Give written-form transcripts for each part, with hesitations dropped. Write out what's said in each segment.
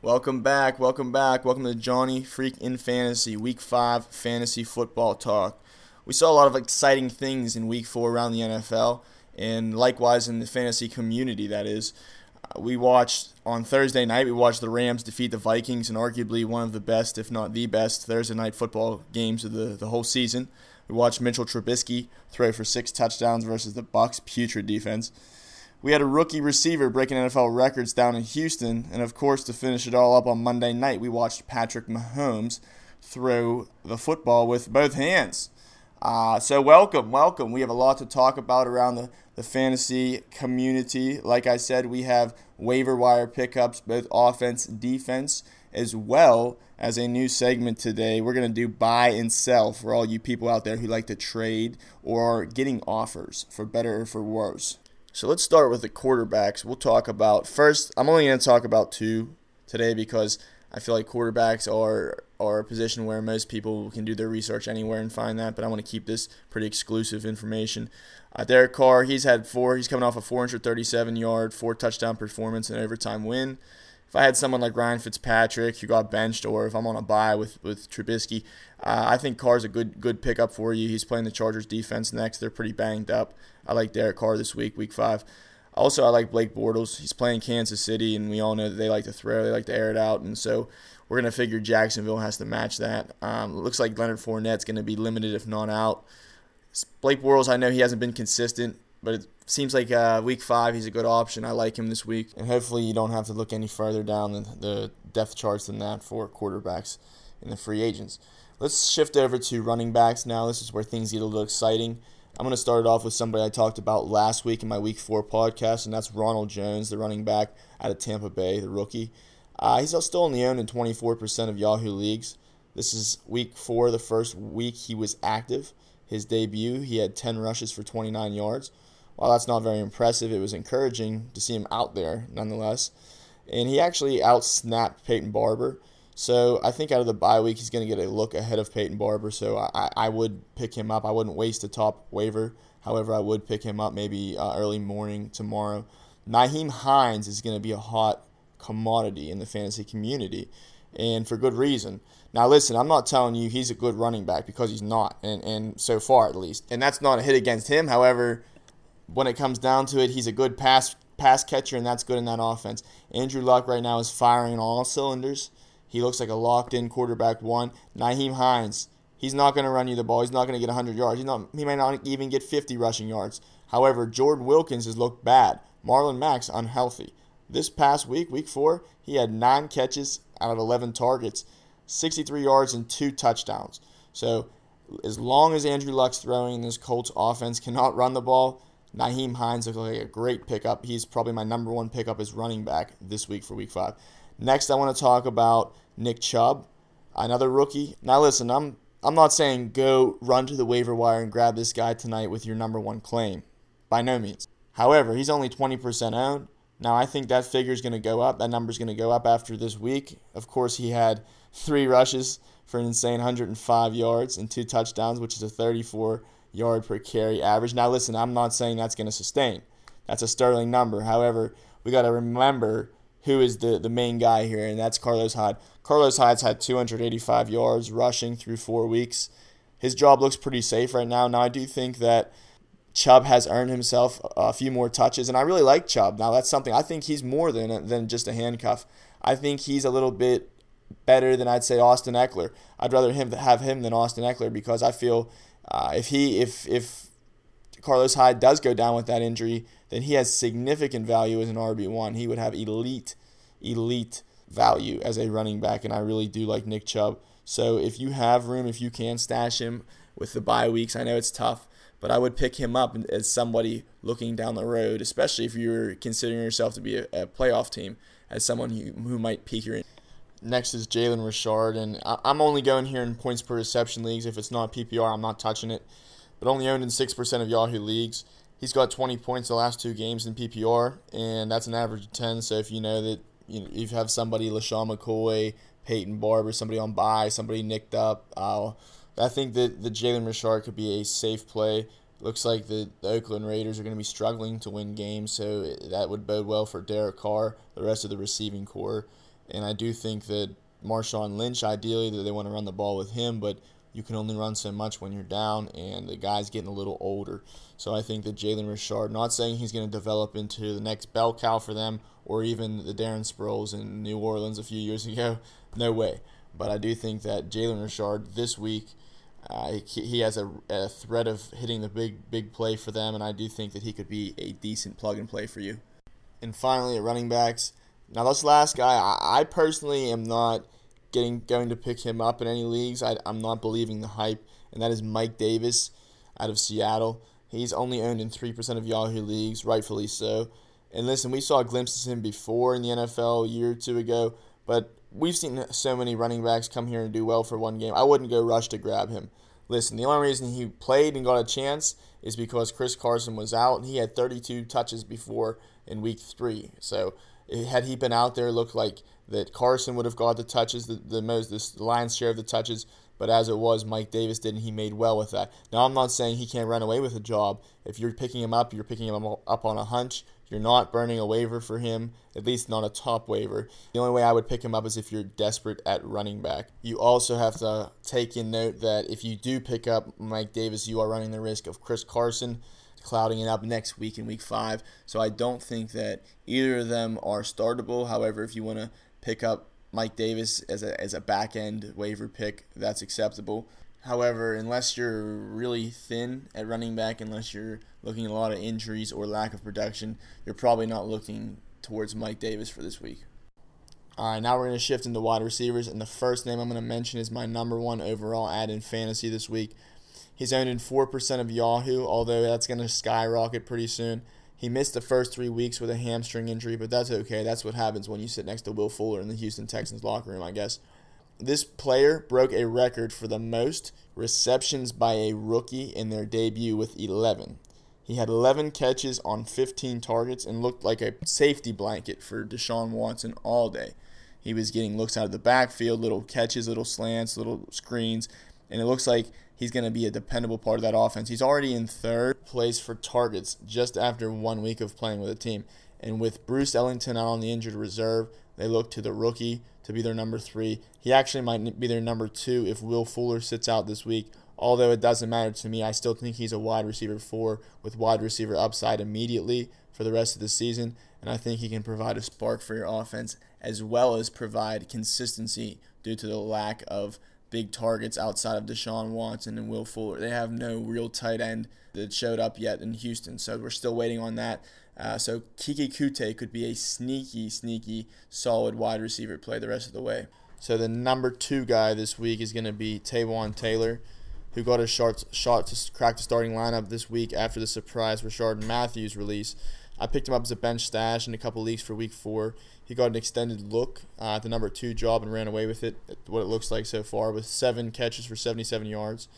Welcome back. Welcome to Johnny Freak in Fantasy Week 5 Fantasy Football Talk. We saw a lot of exciting things in Week 4 around the NFL, and likewise in the fantasy community, that is. We watched, on Thursday night, we watched the Rams defeat the Vikings in arguably one of the best, if not the best, Thursday night football games of the whole season. We watched Mitchell Trubisky throw for 6 touchdowns versus the Bucs' putrid defense. We had a rookie receiver breaking NFL records down in Houston, and of course, to finish it all up on Monday night, we watched Patrick Mahomes throw the football with both hands. So welcome. We have a lot to talk about around the fantasy community. Like I said, we have waiver wire pickups, both offense, defense, as well as a new segment today. We're going to do buy and sell for all you people out there who like to trade or are getting offers for better or for worse. So let's start with the quarterbacks. We'll talk about, first, I'm only going to talk about 2 today because I feel like quarterbacks are a position where most people can do their research anywhere and find that, but I want to keep this pretty exclusive information. Derek Carr, he's had 4. He's coming off a 437-yard, 4-touchdown performance and overtime win. If I had someone like Ryan Fitzpatrick who got benched, or if I'm on a bye with Trubisky, I think Carr's a good pickup for you. He's playing the Chargers defense next. They're pretty banged up. I like Derek Carr this week, Week 5. Also, I like Blake Bortles. He's playing Kansas City, and we all know that they like to throw. They like to air it out, and so we're going to figure Jacksonville has to match that. Looks like Leonard Fournette's going to be limited, if not out. Blake Bortles, I know he hasn't been consistent, but it seems like Week 5 he's a good option. I like him this week, and hopefully you don't have to look any further down the depth charts than that for quarterbacks in the free agents. Let's shift over to running backs now. This is where things get a little exciting. I'm going to start it off with somebody I talked about last week in my Week 4 podcast, and that's Ronald Jones, the running back out of Tampa Bay, the rookie. He's still only owned in 24% of Yahoo leagues. This is Week 4, the first week he was active. His debut, he had 10 rushes for 29 yards. While that's not very impressive, it was encouraging to see him out there nonetheless. And he actually out-snapped Peyton Barber. So I think out of the bye week, he's going to get a look ahead of Peyton Barber. So I would pick him up. I wouldn't waste a top waiver. However, I would pick him up maybe early morning tomorrow. Nyheim Hines is going to be a hot commodity in the fantasy community, and for good reason. Now listen, I'm not telling you he's a good running back, because he's not, and so far at least. And that's not a hit against him. However, when it comes down to it, he's a good pass catcher, and that's good in that offense. Andrew Luck right now is firing on all cylinders. He looks like a locked-in quarterback 1. Nyheim Hines, he's not going to run you the ball. He's not going to get 100 yards. He may not even get 50 rushing yards. However, Jordan Wilkins has looked bad. Marlon Mack's unhealthy. This past week, Week 4, he had 9 catches out of 11 targets, 63 yards, and 2 touchdowns. So as long as Andrew Luck's throwing, this Colts offense cannot run the ball, Nyheim Hines looks like a great pickup. He's probably my number 1 pickup as running back this week for Week 5. Next, I want to talk about Nick Chubb, another rookie. Now listen, I'm not saying go run to the waiver wire and grab this guy tonight with your number 1 claim. By no means. However, he's only 20% owned. Now, I think that figure is going to go up. That number is going to go up after this week. Of course, he had 3 rushes for an insane 105 yards and 2 touchdowns, which is a 34-yard per carry average. Now, listen, I'm not saying that's going to sustain. That's a sterling number. However, we got to remember who is the main guy here, and that's Carlos Hyde. Carlos Hyde's had 285 yards rushing through 4 weeks. His job looks pretty safe right now. Now, I do think that Chubb has earned himself a few more touches, and I really like Chubb. Now, that's something, I think he's more than just a handcuff. I think he's a little bit better than, I'd say, Austin Eckler. I'd rather have him than Austin Eckler, because I feel if Carlos Hyde does go down with that injury, then he has significant value as an RB1. He would have elite value as a running back, and I really do like Nick Chubb. So if you have room, if you can stash him with the bye weeks, I know it's tough, but I would pick him up as somebody looking down the road, especially if you're considering yourself to be a playoff team, as someone who might peak your. Next is Jalen Richard, and I'm only going here in points per reception leagues. If it's not PPR, I'm not touching it, but only owned in 6% of Yahoo leagues. He's got 20 points the last 2 games in PPR, and that's an average of 10. So if you know that you have somebody, LaShawn McCoy, Peyton Barber, somebody on bye, somebody nicked up, I think that the Jalen Richard could be a safe play. Looks like the Oakland Raiders are going to be struggling to win games, so that would bode well for Derek Carr, the rest of the receiving core. And I do think that Marshawn Lynch, ideally, that they want to run the ball with him, but you can only run so much when you're down, and the guy's getting a little older. So I think that Jalen Richard, not saying he's going to develop into the next bell cow for them, or even the Darren Sproles in New Orleans a few years ago. No way. But I do think that Jalen Richard this week, he has a threat of hitting the big play for them, and I do think that he could be a decent plug-and-play for you. And finally, at running backs, now this last guy, I personally am not going to pick him up in any leagues. I'm not believing the hype, and that is Mike Davis out of Seattle. He's only owned in 3% of Yahoo leagues, rightfully so. And listen, we saw glimpses of him before in the NFL a year or two ago, but we've seen so many running backs come here and do well for one game. I wouldn't go rush to grab him. Listen, the only reason he played and got a chance is because Chris Carson was out, and he had 32 touches before in week 3. So had he been out there, it looked like that Carson would have got the touches, the lion's share of the touches, but as it was, Mike Davis did, and he made well with that. Now, I'm not saying he can't run away with a job. If you're picking him up, you're picking him up on a hunch. You're not burning a waiver for him, at least not a top waiver. The only way I would pick him up is if you're desperate at running back. You also have to take in note that if you do pick up Mike Davis, you are running the risk of Chris Carson clouding it up next week in week 5. So I don't think that either of them are startable. However, if you want to pick up Mike Davis as a back-end waiver pick, that's acceptable. However, unless you're really thin at running back, unless you're looking at a lot of injuries or lack of production, you're probably not looking towards Mike Davis for this week. All right, now we're going to shift into wide receivers, and the first name I'm going to mention is my number 1 overall ad in fantasy this week. He's owned in 4% of Yahoo, although that's going to skyrocket pretty soon. He missed the first 3 weeks with a hamstring injury, but that's okay. That's what happens when you sit next to Will Fuller in the Houston Texans locker room, I guess. This player broke a record for the most receptions by a rookie in their debut with 11. He had 11 catches on 15 targets and looked like a safety blanket for Deshaun Watson all day. He was getting looks out of the backfield, little catches, little slants, little screens, and it looks like he's going to be a dependable part of that offense. He's already in 3rd place for targets just after 1 week of playing with a team. And with Bruce Ellington out on the injured reserve, they look to the rookie to be their number 3. He actually might be their number 2 if Will Fuller sits out this week. Although it doesn't matter to me, I still think he's a wide receiver 4 with wide receiver upside immediately for the rest of the season. And I think he can provide a spark for your offense as well as provide consistency due to the lack of big targets outside of Deshaun Watson and Will Fuller. They have no real tight end that showed up yet in Houston, so we're still waiting on that. So Kiki Kute could be a sneaky, solid wide receiver play the rest of the way. So the number 2 guy this week is going to be Taywan Taylor, who got a shot to crack the starting lineup this week after the surprise Rashard Matthews release. I picked him up as a bench stash in a couple leagues for week 4. He got an extended look at the number 2 job and ran away with it, what it looks like so far, with 7 catches for 77 yards.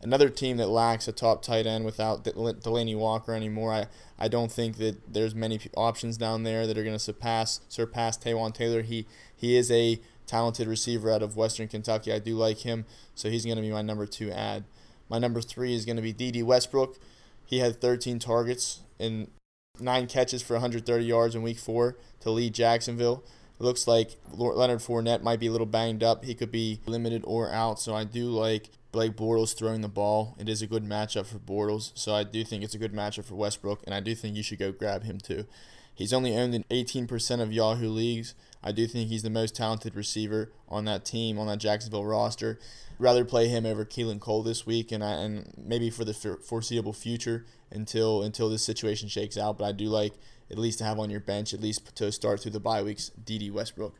Another team that lacks a top tight end without Delaney Walker anymore. I don't think that there's many options down there that are going to surpass Taywan Taylor. He is a talented receiver out of Western Kentucky. I do like him, so he's going to be my number 2 ad. My number 3 is going to be D.D. Westbrook. He had 13 targets and 9 catches for 130 yards in week 4 to lead Jacksonville. It looks like Leonard Fournette might be a little banged up. He could be limited or out, so I do like Blake Bortles throwing the ball. It is a good matchup for Bortles, so I do think it's a good matchup for Westbrook, and I do think you should go grab him too. He's only owned in 18% of Yahoo leagues. I do think he's the most talented receiver on that team, on that Jacksonville roster. Rather play him over Keelan Cole this week, and maybe for the foreseeable future until this situation shakes out. But I do like at least to have on your bench, at least to start through the bye weeks, D.D. Westbrook.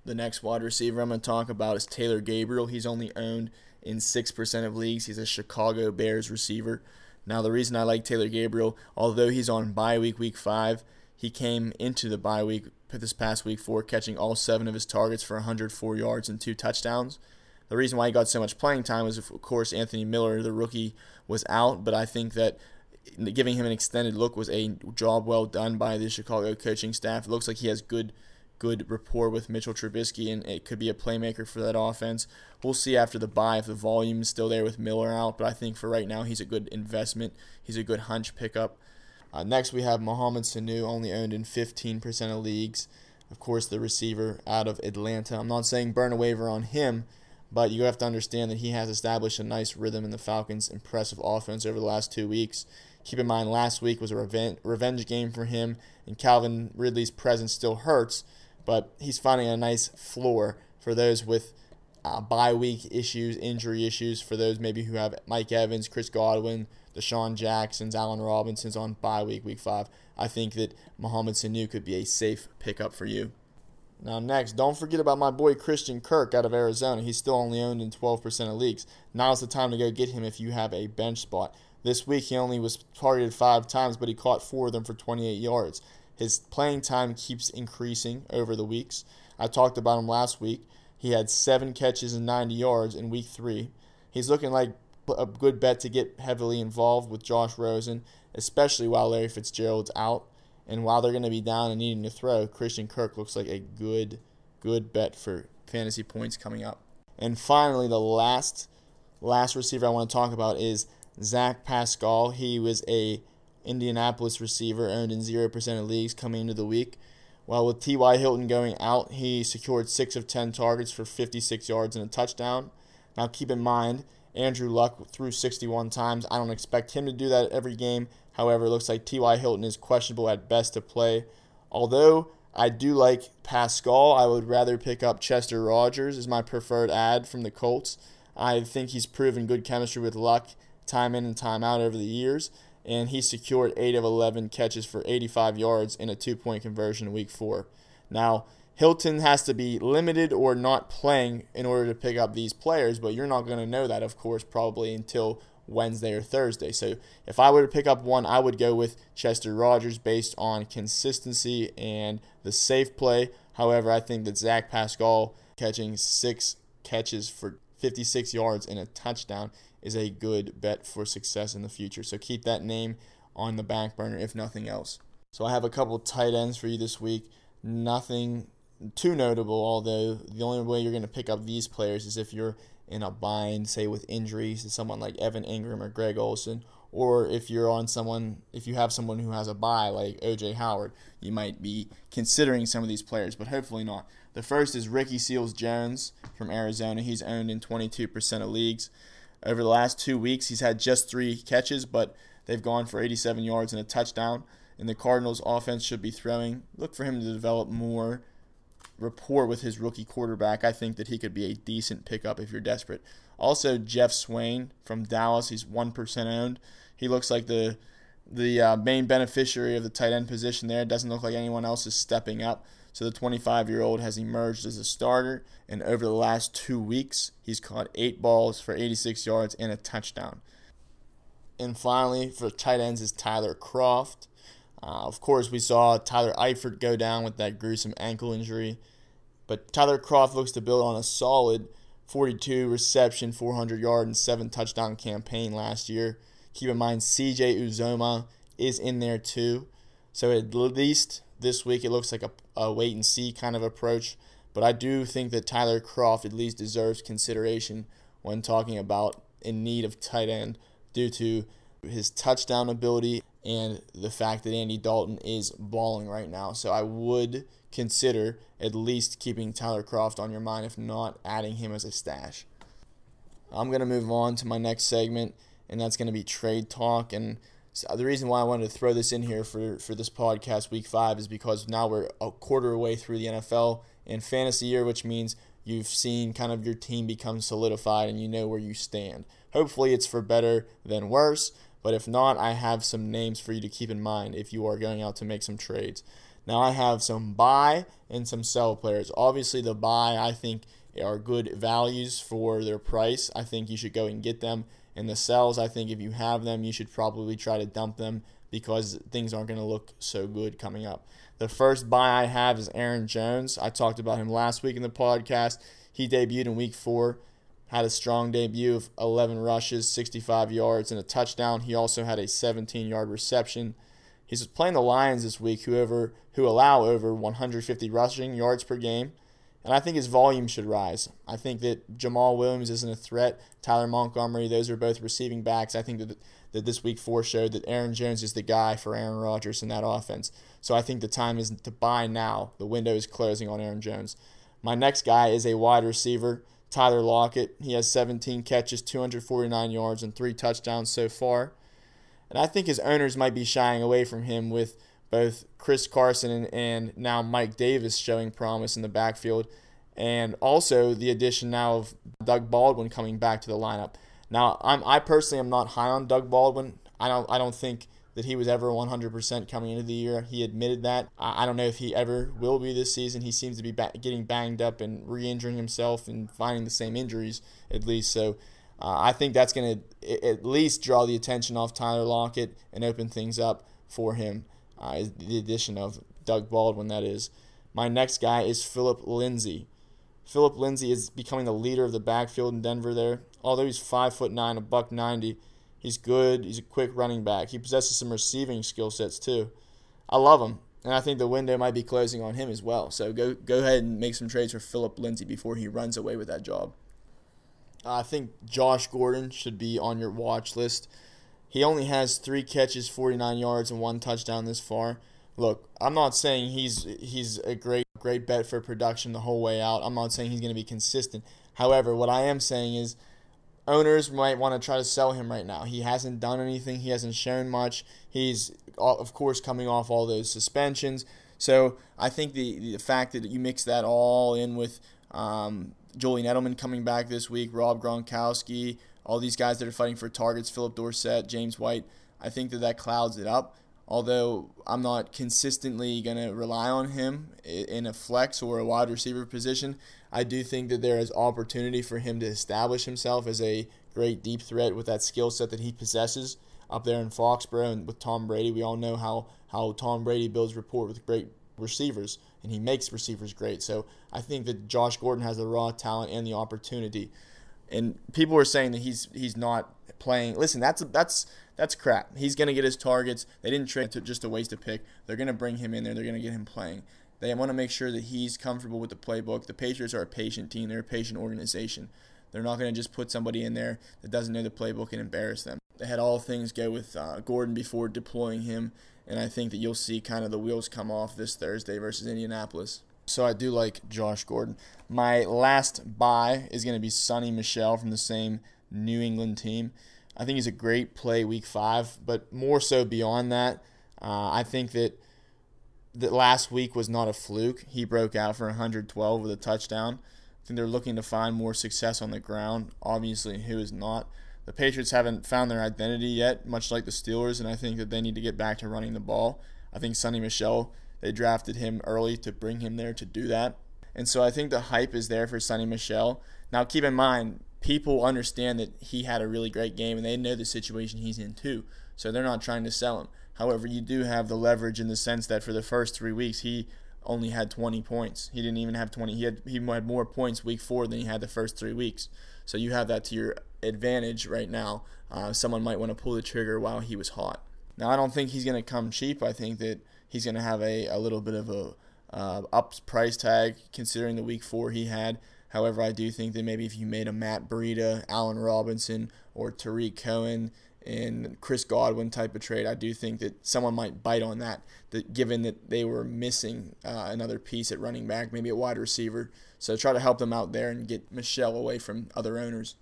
The next wide receiver I'm going to talk about is Taylor Gabriel. He's only owned in 6% of leagues. He's a Chicago Bears receiver. Now, the reason I like Taylor Gabriel, although he's on bye week, week 5, he came into the bye week this past week 4, catching all 7 of his targets for 104 yards and 2 touchdowns. The reason why he got so much playing time was, of course, Anthony Miller, the rookie, was out, but I think that giving him an extended look was a job well done by the Chicago coaching staff. It looks like he has good rapport with Mitchell Trubisky, and it could be a playmaker for that offense. We'll see after the bye if the volume is still there with Miller out, but I think for right now he's a good investment. He's a good hunch pickup. Next we have Mohamed Sanu, only owned in 15% of leagues. of course, the receiver out of Atlanta. I'm not saying burn a waiver on him, but you have to understand that he has established a nice rhythm in the Falcons' impressive offense over the last 2 weeks. Keep in mind, last week was a revenge game for him, and Calvin Ridley's presence still hurts, but he's finding a nice floor for those with bye week issues, injury issues, for those maybe who have Mike Evans, Chris Godwin, Deshaun Jackson's, Allen Robinson's on bye week, week 5. I think that Mohamed Sanu could be a safe pickup for you. Now next, don't forget about my boy Christian Kirk out of Arizona. He's still only owned in 12% of leagues. Now's the time to go get him if you have a bench spot. This week he only was targeted 5 times, but he caught 4 of them for 28 yards. His playing time keeps increasing over the weeks. I talked about him last week. He had 7 catches and 90 yards in week 3. He's looking like a good bet to get heavily involved with Josh Rosen, especially while Larry Fitzgerald's out. And while they're going to be down and needing to throw, Christian Kirk looks like a good bet for fantasy points coming up. And finally, the last receiver I want to talk about is Zach Pascal. He was a Indianapolis receiver owned in 0% of leagues coming into the week. Well, with T.Y. Hilton going out, he secured 6 of 10 targets for 56 yards and a touchdown. Now keep in mind, Andrew Luck threw 61 times. I don't expect him to do that every game. However, it looks like T.Y. Hilton is questionable at best to play. Although I do like Pascal, I would rather pick up Chester Rogers as my preferred add from the Colts. I think he's proven good chemistry with Luck time in and time out over the years, and he secured 8 of 11 catches for 85 yards in a 2-point conversion in week 4. Now, Hilton has to be limited or not playing in order to pick up these players, but you're not going to know that, of course, probably until Wednesday or Thursday. So if I were to pick up one, I would go with Chester Rogers based on consistency and the safe play. However, I think that Zach Pascal catching 6 catches for 56 yards and a touchdown is a good bet for success in the future. So keep that name on the back burner if nothing else. So I have a couple tight ends for you this week. Nothing too notable, although the only way you're going to pick up these players is if you're in a bind, say with injuries to someone like Evan Ingram or Greg Olsen, or if you have someone who has a bye like O.J. Howard, you might be considering some of these players, but hopefully not. The first is Ricky Seals-Jones from Arizona. He's owned in 22% of leagues. Over the last 2 weeks, he's had just 3 catches, but they've gone for 87 yards and a touchdown, and the Cardinals' offense should be throwing. Look for him to develop more rapport with his rookie quarterback. I think that he could be a decent pickup if you're desperate. Also, Jeff Swain from Dallas. He's 1% owned. He looks like the main beneficiary of the tight end position there. It doesn't look like anyone else is stepping up. So the 25-year-old has emerged as a starter, and over the last 2 weeks, he's caught 8 balls for 86 yards and a touchdown. And finally, for tight ends is Tyler Croft. Of course, we saw Tyler Eifert go down with that gruesome ankle injury, but Tyler Croft looks to build on a solid 42 reception, 400-yard, and 7 touchdown campaign last year. Keep in mind, C.J. Uzomah is in there too, so at least this week it looks like a wait-and-see kind of approach, but I do think that Tyler Croft at least deserves consideration when talking about in need of tight end due to his touchdown ability and the fact that Andy Dalton is balling right now. So I would consider at least keeping Tyler Croft on your mind, if not adding him as a stash. I'm going to move on to my next segment, and that's going to be trade talk. And the reason why I wanted to throw this in here for this podcast, Week 5, is because now we're a quarter away through the NFL and fantasy year, which means you've seen kind of your team become solidified and you know where you stand. Hopefully it's for better than worse, but if not, I have some names for you to keep in mind if you are going out to make some trades. Now I have some buy and some sell players. Obviously the buy, I think, are good values for their price. I think you should go and get them. And the sells, I think if you have them, you should probably try to dump them because things aren't going to look so good coming up. The first buy I have is Aaron Jones. I talked about him last week in the podcast. He debuted in Week 4. Had a strong debut of 11 rushes, 65 yards, and a touchdown. He also had a 17-yard reception. He's playing the Lions this week, who allow over 150 rushing yards per game. And I think his volume should rise. I think that Jamal Williams isn't a threat. Tyler Montgomery, those are both receiving backs. I think that this week 4 showed that Aaron Jones is the guy for Aaron Rodgers in that offense. So I think the time is to buy now. The window is closing on Aaron Jones. My next guy is a wide receiver, Tyler Lockett. He has 17 catches, 249 yards, and 3 touchdowns so far. And I think his owners might be shying away from him with both Chris Carson and now Mike Davis showing promise in the backfield, and also the addition now of Doug Baldwin coming back to the lineup. Now, I personally am not high on Doug Baldwin. I don't think that he was ever 100% coming into the year. He admitted that. I don't know if he ever will be this season. He seems to be getting banged up and re-injuring himself and finding the same injuries at least. So I think that's going to at least draw the attention off Tyler Lockett and open things up for him. The addition of Doug Baldwin, that is. My next guy is Phillip Lindsay. Phillip Lindsay is becoming the leader of the backfield in Denver there. Although he's 5'9", $190, he's good. He's a quick running back. He possesses some receiving skill sets too. I love him, and I think the window might be closing on him as well. So go ahead and make some trades for Phillip Lindsay before he runs away with that job. I think Josh Gordon should be on your watch list. He only has 3 catches, 49 yards, and 1 touchdown this far. Look, I'm not saying he's a great bet for production the whole way out. I'm not saying he's going to be consistent. However, what I am saying is owners might want to try to sell him right now. He hasn't done anything. He hasn't shown much. He's, of course, coming off all those suspensions. So I think the fact that you mix that all in with Julian Edelman coming back this week, Rob Gronkowski, all these guys that are fighting for targets, Philip Dorsett, James White, I think that clouds it up. Although I'm not consistently going to rely on him in a flex or a wide receiver position, I do think that there is opportunity for him to establish himself as a great deep threat with that skill set that he possesses up there in Foxborough and with Tom Brady. We all know how Tom Brady builds rapport with great receivers, and he makes receivers great. So I think that Josh Gordon has the raw talent and the opportunity. And people are saying that he's not playing. Listen, that's crap. He's going to get his targets. They didn't trade to just a waste of pick. They're going to bring him in there. They're going to get him playing. They want to make sure that he's comfortable with the playbook. The Patriots are a patient team. They're a patient organization. They're not going to just put somebody in there that doesn't know the playbook and embarrass them. They had all things go with Gordon before deploying him, and I think that you'll see kind of the wheels come off this Thursday versus Indianapolis. So I do like Josh Gordon. My last buy is going to be Sonny Michel from the same New England team. I think he's a great play week 5, but more so beyond that, I think that last week was not a fluke. He broke out for 112 with a touchdown. I think they're looking to find more success on the ground. Obviously, who is not? The Patriots haven't found their identity yet, much like the Steelers, and I think that they need to get back to running the ball. I think Sonny Michel, they drafted him early to bring him there to do that. And so I think the hype is there for Sonny Michel. Now, keep in mind, people understand that he had a really great game, and they know the situation he's in too. So they're not trying to sell him. However, you do have the leverage in the sense that for the first 3 weeks, he only had 20 points. He didn't even have 20. He had more points week 4 than he had the first 3 weeks. So you have that to your advantage right now. Someone might want to pull the trigger while he was hot. Now, I don't think he's going to come cheap. I think that he's going to have a little bit of a up price tag considering the week 4 he had. However, I do think that maybe if you made a Matt Breida, Allen Robinson, or Tariq Cohen and Chris Godwin type of trade, I do think that someone might bite on that given that they were missing another piece at running back, maybe a wide receiver. So try to help them out there and get Michelle away from other owners.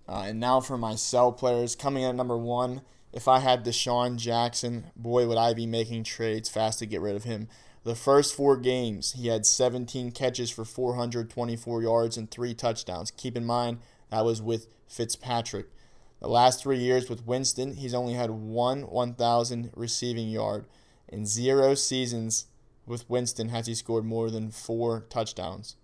And now for my sell players. Coming at number 1, if I had Deshaun Jackson, boy, would I be making trades fast to get rid of him. The first 4 games, he had 17 catches for 424 yards and 3 touchdowns. Keep in mind, that was with Fitzpatrick. The last 3 years with Winston, he's only had 1,000 receiving yard. In 0 seasons with Winston has he scored more than 4 touchdowns.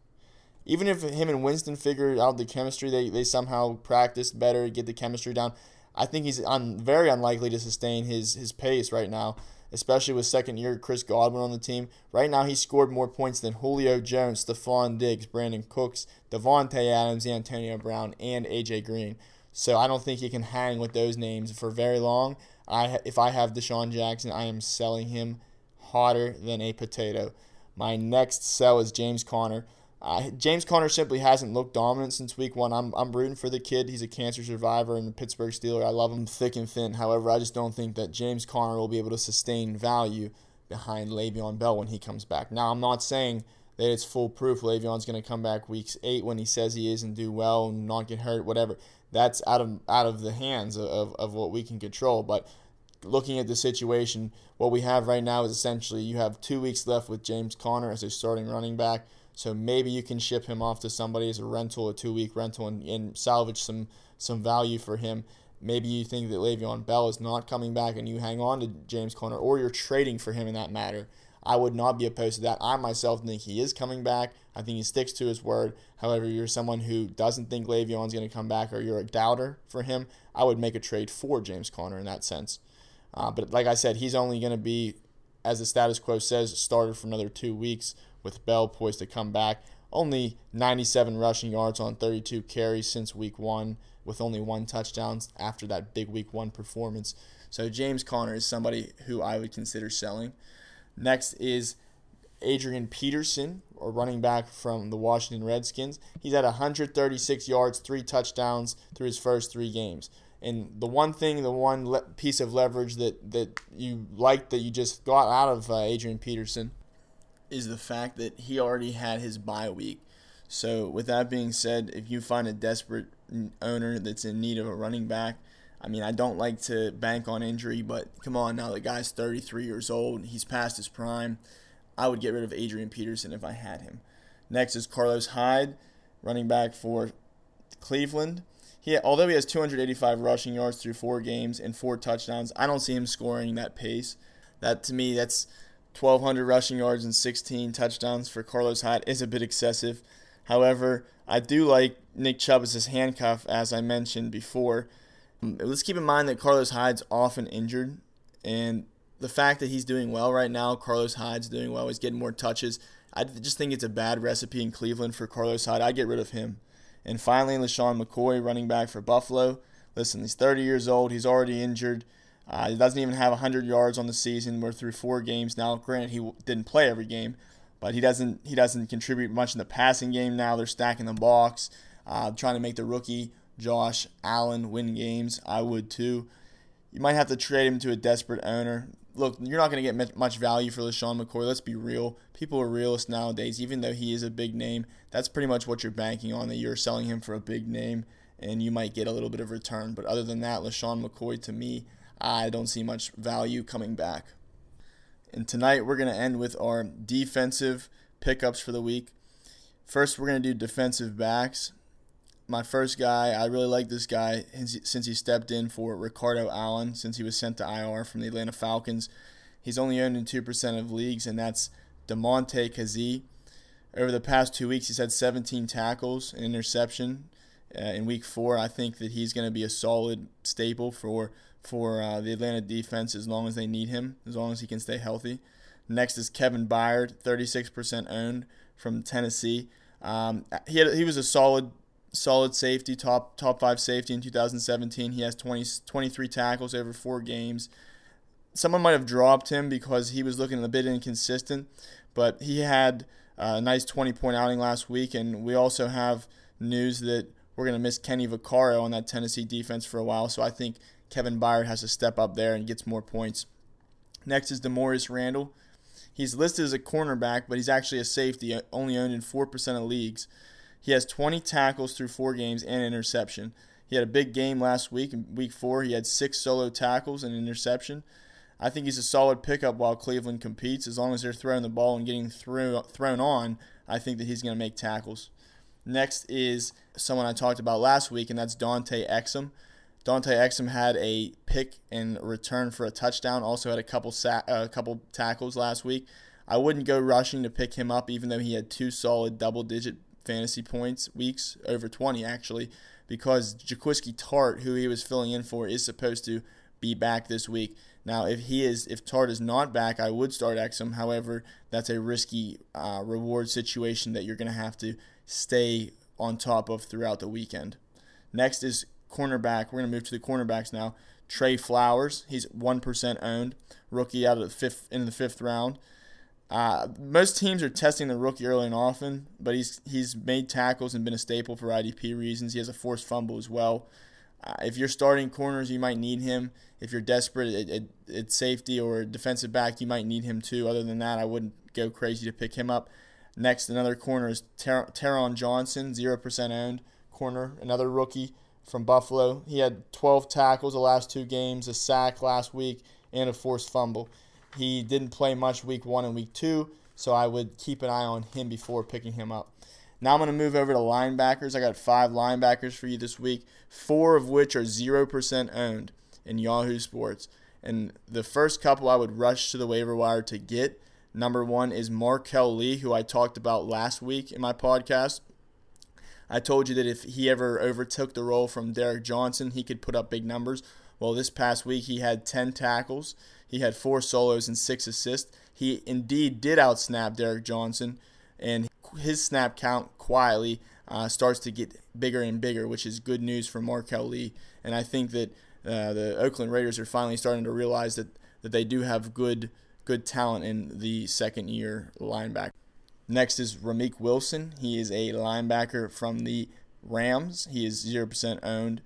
Even if him and Winston figure out the chemistry, they somehow practice better, get the chemistry down, I think he's very unlikely to sustain his pace right now, especially with second-year Chris Godwin on the team. Right now, he scored more points than Julio Jones, Stephon Diggs, Brandon Cooks, Devontae Adams, Antonio Brown, and A.J. Green. So I don't think he can hang with those names for very long. If I have Deshaun Jackson, I am selling him hotter than a potato. My next sell is James Conner. James Conner simply hasn't looked dominant since week 1. I'm rooting for the kid. He's a cancer survivor and a Pittsburgh Steeler. I love him thick and thin. However, I just don't think that James Conner will be able to sustain value behind Le'Veon Bell when he comes back. Now, I'm not saying that it's foolproof. Le'Veon's going to come back week 8 when he says he is and do well and not get hurt, whatever. That's out of the hands of what we can control. But looking at the situation, what we have right now is essentially you have 2 weeks left with James Conner as a starting running back. So maybe you can ship him off to somebody as a rental, a 2-week rental, and salvage some value for him. Maybe you think that Le'Veon Bell is not coming back and you hang on to James Conner, or you're trading for him in that matter. I would not be opposed to that. I myself think he is coming back. I think he sticks to his word. However, you're someone who doesn't think Le'Veon's going to come back, or you're a doubter for him, I would make a trade for James Conner in that sense. But like I said, he's only going to be, as the status quo says, started for another 2 weeks, with Bell poised to come back. Only 97 rushing yards on 32 carries since week 1, with only 1 touchdown after that big week 1 performance. So James Conner is somebody who I would consider selling. Next is Adrian Peterson, or running back from the Washington Redskins. He's had 136 yards, 3 touchdowns through his first 3 games. And the one piece of leverage that you like that you just got out of Adrian Peterson is the fact that he already had his bye week. So with that being said, if you find a desperate owner that's in need of a running back, I mean, I don't like to bank on injury, but come on now, the guy's 33 years old. He's past his prime. I would get rid of Adrian Peterson if I had him. Next is Carlos Hyde, running back for Cleveland. Although he has 285 rushing yards through 4 games and 4 touchdowns, I don't see him scoring that pace. That, to me, that's 1,200 rushing yards and 16 touchdowns for Carlos Hyde is a bit excessive. However, I do like Nick Chubb as his handcuff, as I mentioned before. Let's keep in mind that Carlos Hyde's often injured, and the fact that he's doing well right now, Carlos Hyde's doing well, he's getting more touches. I just think it's a bad recipe in Cleveland for Carlos Hyde. I'd get rid of him. And finally, LaShawn McCoy, running back for Buffalo. Listen, he's 30 years old. He's already injured. He doesn't even have 100 yards on the season. We're through 4 games now. Granted, he didn't play every game, but he doesn't contribute much in the passing game now. They're stacking the box, trying to make the rookie Josh Allen win games. I would too. You might have to trade him to a desperate owner. Look, you're not going to get much value for LaShawn McCoy. Let's be real. People are realists nowadays. Even though he is a big name, that's pretty much what you're banking on, that you're selling him for a big name, and you might get a little bit of return. But other than that, LaShawn McCoy, to me, I don't see much value coming back. And tonight we're going to end with our defensive pickups for the week. First, we're going to do defensive backs. My first guy, I really like this guy since he stepped in for Ricardo Allen, since he was sent to IR from the Atlanta Falcons. He's only owned in 2% of leagues, and that's DeMonte Kazee. Over the past 2 weeks, he's had 17 tackles, an interception. In week 4, I think that he's going to be a solid staple for the Atlanta defense as long as they need him, as long as he can stay healthy. Next is Kevin Byard, 36% owned from Tennessee. He was a solid safety, top 5 safety in 2017. He has 23 tackles over 4 games. Someone might have dropped him because he was looking a bit inconsistent, but he had a nice 20-point outing last week, and we also have news that we're going to miss Kenny Vaccaro on that Tennessee defense for a while, so I think Kevin Byard has to step up there and gets more points. Next is Demorius Randall. He's listed as a cornerback, but he's actually a safety, only owned in 4% of leagues. He has 20 tackles through 4 games and an interception. He had a big game last week. In week 4, he had 6 solo tackles and an interception. I think he's a solid pickup while Cleveland competes. As long as they're throwing the ball and getting thrown on, I think that he's going to make tackles. Next is someone I talked about last week, and that's Dante Exum. Dante Exum had a pick and return for a touchdown. Also had a couple tackles last week. I wouldn't go rushing to pick him up, even though he had 2 solid double-digit fantasy points weeks, over 20 actually, because Jaquiski Tart, who he was filling in for, is supposed to be back this week. Now, if Tart is not back, I would start Exum. However, that's a risky reward situation that you're going to have to stay on top of throughout the weekend. Next is cornerback. We're going to move to the cornerbacks now. Trey Flowers, he's 1% owned, rookie out of in the 5th round. Most teams are testing the rookie early and often, but he's made tackles and been a staple for IDP reasons. He has a forced fumble as well. If you're starting corners, you might need him. If you're desperate at safety or defensive back, you might need him too. Other than that, I wouldn't go crazy to pick him up. Next, another corner is Taron Johnson, 0% owned corner, another rookie from Buffalo. He had 12 tackles the last 2 games, a sack last week, and a forced fumble. He didn't play much week 1 and week 2, so I would keep an eye on him before picking him up. Now I'm going to move over to linebackers. I got 5 linebackers for you this week, 4 of which are 0% owned in Yahoo Sports. And the first couple I would rush to the waiver wire to get. Number 1 is Markel Lee, who I talked about last week in my podcast. I told you that if he ever overtook the role from Derek Johnson, he could put up big numbers. Well, this past week he had 10 tackles. He had 4 solos and 6 assists. He indeed did outsnap Derek Johnson, and his snap count quietly starts to get bigger and bigger, which is good news for Markel Lee. And I think that the Oakland Raiders are finally starting to realize that they do have good talent in the second-year linebacker. Next is Ramik Wilson. He is a linebacker from the Rams. He is 0% owned.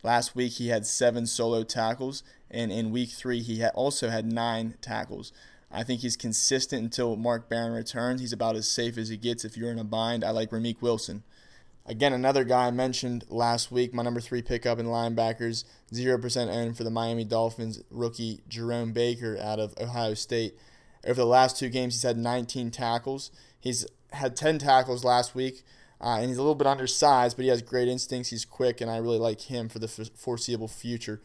Last week he had 7 solo tackles, and in week 3 he also had 9 tackles. I think he's consistent until Mark Barron returns. He's about as safe as he gets if you're in a bind. I like Ramik Wilson. Again, another guy I mentioned last week, my number 3 pickup in linebackers, 0% owned for the Miami Dolphins, rookie Jerome Baker out of Ohio State. Over the last 2 games, he's had 19 tackles. He's had 10 tackles last week, and he's a little bit undersized, but he has great instincts. He's quick, and I really like him for the foreseeable future.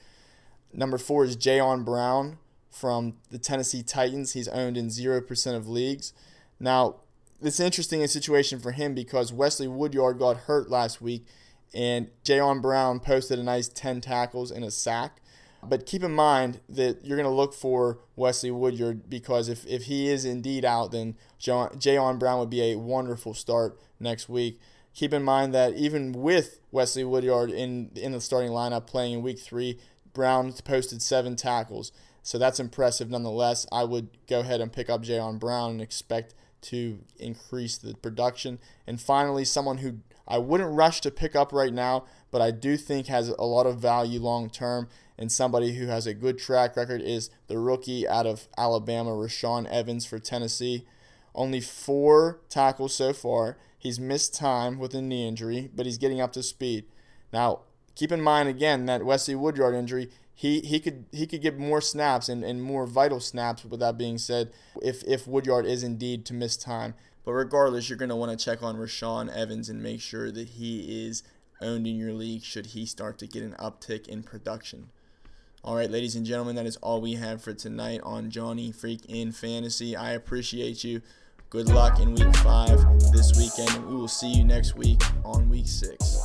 Number 4 is Jayon Brown from the Tennessee Titans. He's owned in 0% of leagues. Now, it's interesting a situation for him because Wesley Woodyard got hurt last week, and Jayon Brown posted a nice 10 tackles and a sack. But keep in mind that you're going to look for Wesley Woodyard because if he is indeed out, then Jayon Brown would be a wonderful start next week. Keep in mind that even with Wesley Woodyard in the starting lineup playing in week 3, Brown posted 7 tackles. So that's impressive nonetheless. I would go ahead and pick up Jayon Brown and expect to increase the production. And finally, someone who I wouldn't rush to pick up right now, but I do think has a lot of value long term, and somebody who has a good track record is the rookie out of Alabama, Rashaan Evans for Tennessee. Only 4 tackles so far. He's missed time with a knee injury, but he's getting up to speed. Now, keep in mind again that Wesley Woodyard injury, he could get more snaps and more vital snaps, with that being said, if Woodyard is indeed to miss time. But regardless, you're going to want to check on Rashaan Evans and make sure that he is owned in your league should he start to get an uptick in production. All right, ladies and gentlemen, that is all we have for tonight on Johnny Freak in Fantasy. I appreciate you. Good luck in Week 5 this weekend, and we will see you next week on Week 6.